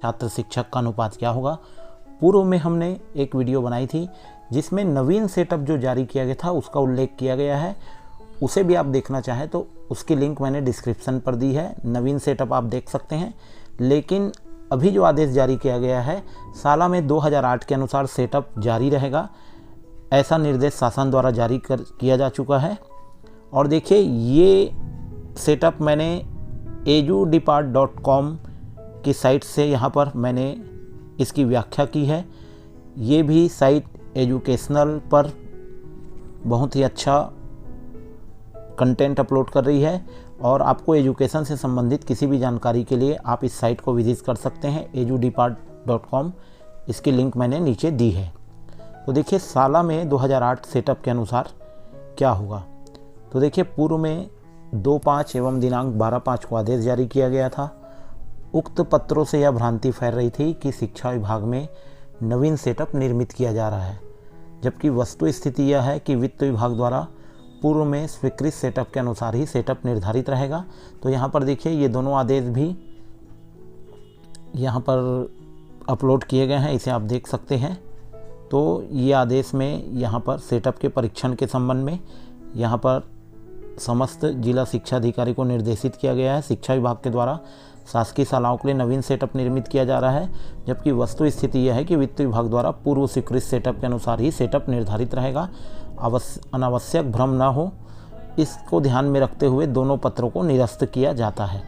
छात्र शिक्षक का अनुपात क्या होगा। पूर्व में हमने एक वीडियो बनाई थी जिसमें नवीन सेटअप जो जारी किया गया था उसका उल्लेख किया गया है। उसे भी आप देखना चाहें तो उसकी लिंक मैंने डिस्क्रिप्शन पर दी है। नवीन सेटअप आप देख सकते हैं। लेकिन अभी जो आदेश जारी किया गया है साला में 2008 के अनुसार सेटअप जारी रहेगा, ऐसा निर्देश शासन द्वारा जारी किया जा चुका है। और देखिए ये सेटअप मैंने edudepart.com की साइट से यहाँ पर मैंने इसकी व्याख्या की है। ये भी साइट एजुकेशनल पर बहुत ही अच्छा कंटेंट अपलोड कर रही है और आपको एजुकेशन से संबंधित किसी भी जानकारी के लिए आप इस साइट को विजिट कर सकते हैं edudepart.com। इसकी लिंक मैंने नीचे दी है। तो देखिए साला में 2008 सेटअप के अनुसार क्या होगा। तो देखिए पूर्व में 2/5 एवं दिनांक 12/5 को आदेश जारी किया गया था। उक्त पत्रों से यह भ्रांति फैल रही थी कि शिक्षा विभाग में नवीन सेटअप निर्मित किया जा रहा है, जबकि वस्तु स्थिति यह है कि वित्त विभाग द्वारा पूर्व में स्वीकृत सेटअप के अनुसार ही सेटअप निर्धारित रहेगा। तो यहाँ पर देखिए ये दोनों आदेश भी यहाँ पर अपलोड किए गए हैं, इसे आप देख सकते हैं। तो ये आदेश में यहाँ पर सेटअप के परीक्षण के संबंध में यहाँ पर समस्त जिला शिक्षा अधिकारी को निर्देशित किया गया है। शिक्षा विभाग के द्वारा शासकीय शालाओं के लिए नवीन सेटअप निर्मित किया जा रहा है, जबकि वस्तु स्थिति यह है कि वित्त विभाग द्वारा पूर्व स्वीकृत सेटअप के अनुसार ही सेटअप निर्धारित रहेगा। अनावश्यक भ्रम न हो, इसको ध्यान में रखते हुए दोनों पत्रों को निरस्त किया जाता है।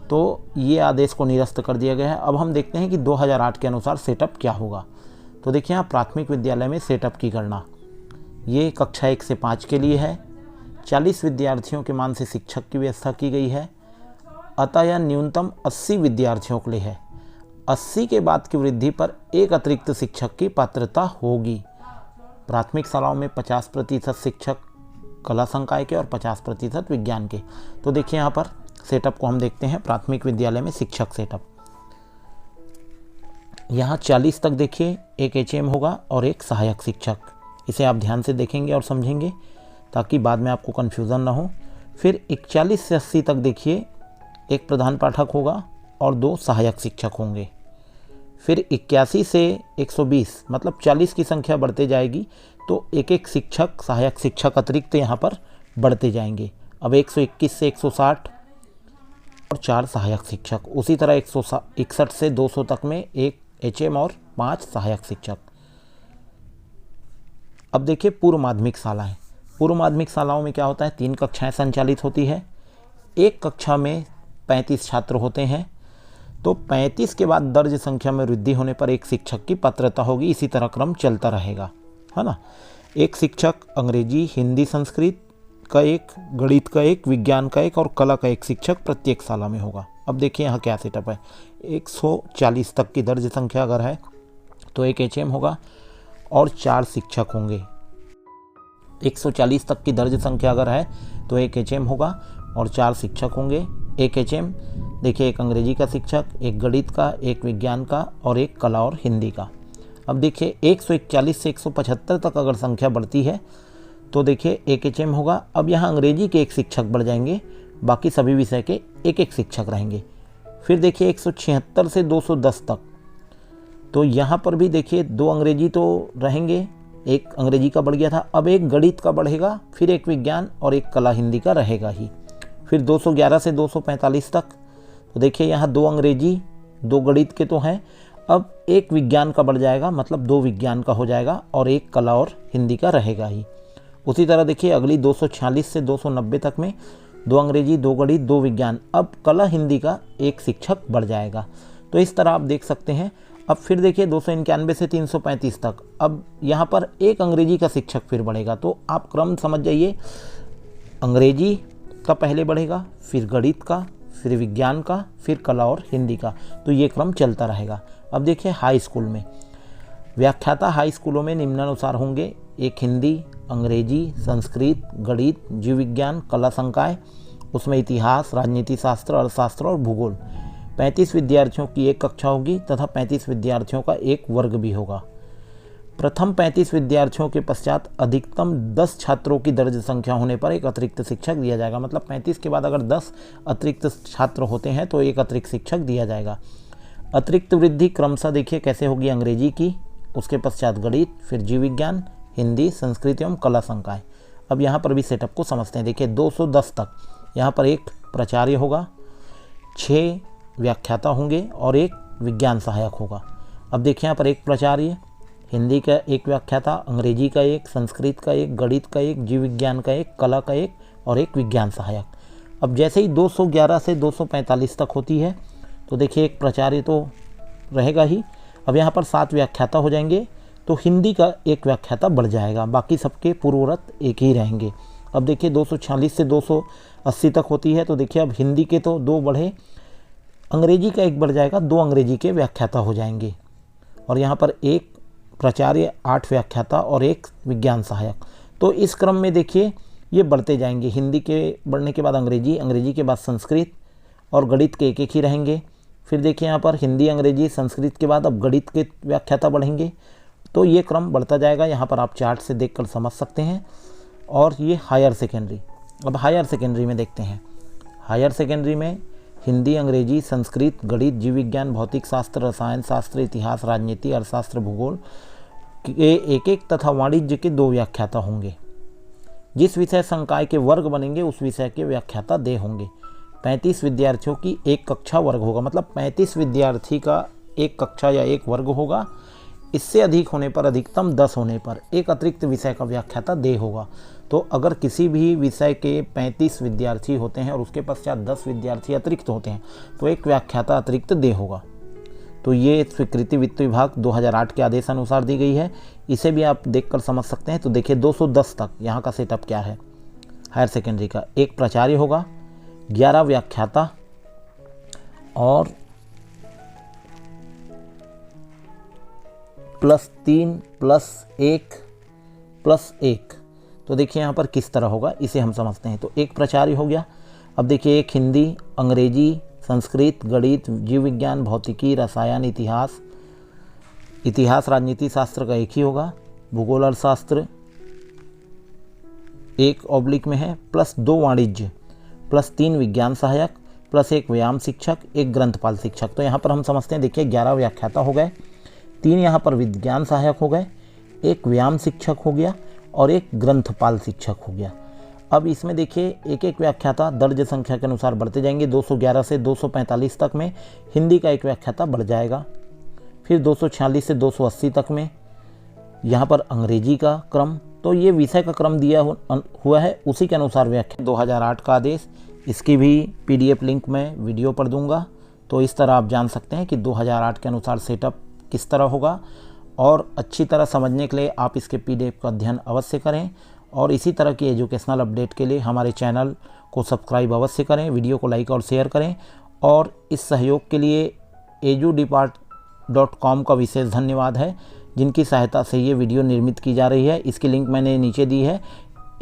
तो ये आदेश को निरस्त कर दिया गया है। अब हम देखते हैं कि 2008 के अनुसार सेटअप क्या होगा। तो देखिए यहाँ प्राथमिक विद्यालय में सेटअप की गणना ये कक्षा 1 से 5 के लिए है। 40 विद्यार्थियों के मान से शिक्षक की व्यवस्था की गई है, अतः यह न्यूनतम 80 विद्यार्थियों के लिए है। 80 के बाद की वृद्धि पर एक अतिरिक्त शिक्षक की पात्रता होगी। प्राथमिक शालाओं में 50% शिक्षक कला संकाय के और 50% विज्ञान के। तो देखिए यहाँ पर सेटअप को हम देखते हैं। प्राथमिक विद्यालय में शिक्षक सेटअप यहाँ 40 तक देखिए एक HM होगा और एक सहायक शिक्षक। इसे आप ध्यान से देखेंगे और समझेंगे ताकि बाद में आपको कन्फ्यूज़न ना हो। फिर 41 से 80 तक देखिए एक प्रधान पाठक होगा और 2 सहायक शिक्षक होंगे। फिर 81 से 120 मतलब 40 की संख्या बढ़ते जाएगी तो एक एक शिक्षक सहायक शिक्षक अतिरिक्त यहाँ पर बढ़ते जाएंगे। अब 121 से 160 और 4 सहायक शिक्षक। उसी तरह 161 से 200 तक में एक HM और 5 सहायक शिक्षक। अब देखिए पूर्व माध्यमिक शालाएँ। पूर्व माध्यमिक शालाओं में क्या होता है, 3 कक्षाएं संचालित होती है। एक कक्षा में 35 छात्र होते हैं। तो 35 के बाद दर्ज संख्या में वृद्धि होने पर एक शिक्षक की पात्रता होगी। इसी तरह क्रम चलता रहेगा, है ना। एक शिक्षक अंग्रेजी, हिंदी, संस्कृत का एक, गणित का एक, विज्ञान का एक और कला का एक शिक्षक प्रत्येक शाला में होगा। अब देखिए यहाँ क्या सेटअप है। 140 तक की दर्ज संख्या अगर है तो एक HM होगा और 4 शिक्षक होंगे। 140 तक की दर्ज संख्या अगर है तो एक HM होगा और 4 शिक्षक होंगे। एक HM देखिए, एक अंग्रेजी का शिक्षक, एक गणित का, एक विज्ञान का और एक कला और हिंदी का। अब देखिए 141 से 175 तक अगर संख्या बढ़ती है तो देखिए एक HM होगा। अब यहाँ अंग्रेजी के एक शिक्षक बढ़ जाएंगे, बाकी सभी विषय के एक एक शिक्षक रहेंगे। फिर देखिए 176 से 210 तक, तो यहाँ पर भी देखिए 2 अंग्रेजी तो रहेंगे, एक अंग्रेजी का बढ़ गया था, अब एक गणित का बढ़ेगा, फिर एक विज्ञान और एक कला हिंदी का रहेगा ही। फिर 211 से 245 तक, तो देखिए यहाँ 2 अंग्रेजी, 2 गणित के तो हैं, अब एक विज्ञान का बढ़ जाएगा, मतलब 2 विज्ञान का हो जाएगा और एक कला और हिंदी का रहेगा ही। उसी तरह देखिए अगली 246 से 290 तक में 2 अंग्रेजी, 2 गणित, 2 विज्ञान, अब कला हिंदी का एक शिक्षक बढ़ जाएगा। तो इस तरह आप देख सकते हैं। अब फिर देखिए 291 से 335 तक, अब यहाँ पर एक अंग्रेजी का शिक्षक फिर बढ़ेगा। तो आप क्रम समझ जाइए, अंग्रेजी का पहले बढ़ेगा, फिर गणित का, फिर विज्ञान का, फिर कला और हिंदी का। तो ये क्रम चलता रहेगा। अब देखिए हाई स्कूल में व्याख्याता हाई स्कूलों में निम्नानुसार होंगे। एक हिंदी, अंग्रेजी, संस्कृत, गणित, जीव विज्ञान, कला संकाय, उसमें इतिहास, राजनीति शास्त्र, अर्थशास्त्र और भूगोल। 35 विद्यार्थियों की एक कक्षा होगी तथा 35 विद्यार्थियों का एक वर्ग भी होगा। प्रथम 35 विद्यार्थियों के पश्चात अधिकतम 10 छात्रों की दर्ज संख्या होने पर एक अतिरिक्त शिक्षक दिया जाएगा। मतलब 35 के बाद अगर 10 अतिरिक्त छात्र होते हैं तो एक अतिरिक्त शिक्षक दिया जाएगा। अतिरिक्त वृद्धि क्रमशः देखिए कैसे होगी, अंग्रेजी की, उसके पश्चात गणित, फिर जीव विज्ञान, हिंदी, संस्कृत एवं कला संकाय। अब यहाँ पर भी सेटअप को समझते हैं। देखिए 210 तक यहाँ पर एक प्राचार्य होगा, 6 व्याख्याता होंगे और एक विज्ञान सहायक होगा। अब देखिए यहाँ पर एक प्राचार्य, हिंदी का एक व्याख्याता, अंग्रेजी का एक, संस्कृत का एक, गणित का एक, जीव विज्ञान का एक, कला का एक और एक विज्ञान सहायक। अब जैसे ही 211 से 245 तक होती है तो देखिए एक प्राचार्य तो रहेगा ही। अब यहाँ पर 7 व्याख्याता हो जाएंगे तो हिंदी का एक व्याख्याता बढ़ जाएगा, बाकी सबके पूर्वरत एक ही रहेंगे। अब देखिए 246 से 280 तक होती है तो देखिए अब हिंदी के तो 2 बढ़े, अंग्रेजी का एक बढ़ जाएगा, 2 अंग्रेजी के व्याख्याता हो जाएंगे। और यहाँ पर एक प्राचार्य, 8 व्याख्याता और एक विज्ञान सहायक। तो इस क्रम में देखिए ये बढ़ते जाएंगे, हिंदी के बढ़ने के बाद अंग्रेजी, अंग्रेजी के बाद संस्कृत और गणित के एक ही रहेंगे। फिर देखिए यहाँ पर हिंदी, अंग्रेजी, संस्कृत के बाद अब गणित के व्याख्याता बढ़ेंगे। तो ये क्रम बढ़ता जाएगा, यहाँ पर आप चार्ट से देखकर समझ सकते हैं। और ये हायर सेकेंडरी। अब हायर सेकेंडरी में देखते हैं। हायर सेकेंडरी में हिंदी, अंग्रेजी, संस्कृत, गणित, जीव विज्ञान, भौतिक शास्त्र, रसायन शास्त्र, इतिहास, राजनीति, अर्थशास्त्र, भूगोल के एक तथा वाणिज्य के 2 व्याख्याता होंगे। जिस विषय संकाय के वर्ग बनेंगे उस विषय के व्याख्याता दे होंगे। 35 विद्यार्थियों की एक कक्षा वर्ग होगा, मतलब 35 विद्यार्थी का एक कक्षा या एक वर्ग होगा। इससे अधिक होने पर, अधिकतम 10 होने पर एक अतिरिक्त विषय का व्याख्याता दे होगा। तो अगर किसी भी विषय के 35 विद्यार्थी होते हैं और उसके पश्चात 10 विद्यार्थी अतिरिक्त होते हैं तो एक व्याख्याता अतिरिक्त दे होगा। तो ये स्वीकृति वित्त विभाग 2008 के आदेश अनुसार दी गई है। इसे भी आप देखकर समझ सकते हैं। तो देखिए 210 तक यहाँ का सेटअप क्या है हायर सेकेंडरी का। एक प्राचार्य होगा, 11 व्याख्याता और +3 +1 तो देखिए यहाँ पर किस तरह होगा इसे हम समझते हैं। तो एक प्राचार्य हो गया। अब देखिए एक हिंदी, अंग्रेजी, संस्कृत, गणित, जीव विज्ञान, भौतिकी, रसायन, इतिहास, राजनीति शास्त्र का एक ही होगा। भूगोल, अर्थशास्त्र 1/में है, +2 वाणिज्य, +3 विज्ञान सहायक, +1 व्यायाम शिक्षक, 1 ग्रंथपाल शिक्षक। तो यहाँ पर हम समझते हैं, देखिए 11 व्याख्याता हो गए, 3 यहाँ पर विज्ञान सहायक हो गए, 1 व्यायाम शिक्षक हो गया और 1 ग्रंथपाल शिक्षक हो गया। अब इसमें देखिए एक व्याख्याता दर्ज संख्या के अनुसार बढ़ते जाएंगे। 211 से 245 तक में हिंदी का एक व्याख्याता बढ़ जाएगा। फिर 246 से 280 तक में यहाँ पर अंग्रेजी का क्रम। तो ये विषय का क्रम दिया हुआ है, उसी के अनुसार व्याख्या 2008 का आदेश। इसकी भी PDF लिंक मैं वीडियो पर दूंगा। तो इस तरह आप जान सकते हैं कि 2008 के अनुसार सेटअप किस तरह होगा। और अच्छी तरह समझने के लिए आप इसके PDF का अध्ययन अवश्य करें। और इसी तरह की एजुकेशनल अपडेट के लिए हमारे चैनल को सब्सक्राइब अवश्य करें, वीडियो को लाइक और शेयर करें। और इस सहयोग के लिए edudepart.com का विशेष धन्यवाद है, जिनकी सहायता से ये वीडियो निर्मित की जा रही है। इसकी लिंक मैंने नीचे दी है,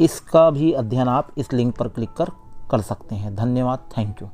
इसका भी अध्ययन आप इस लिंक पर क्लिक कर सकते हैं। धन्यवाद, थैंक यू।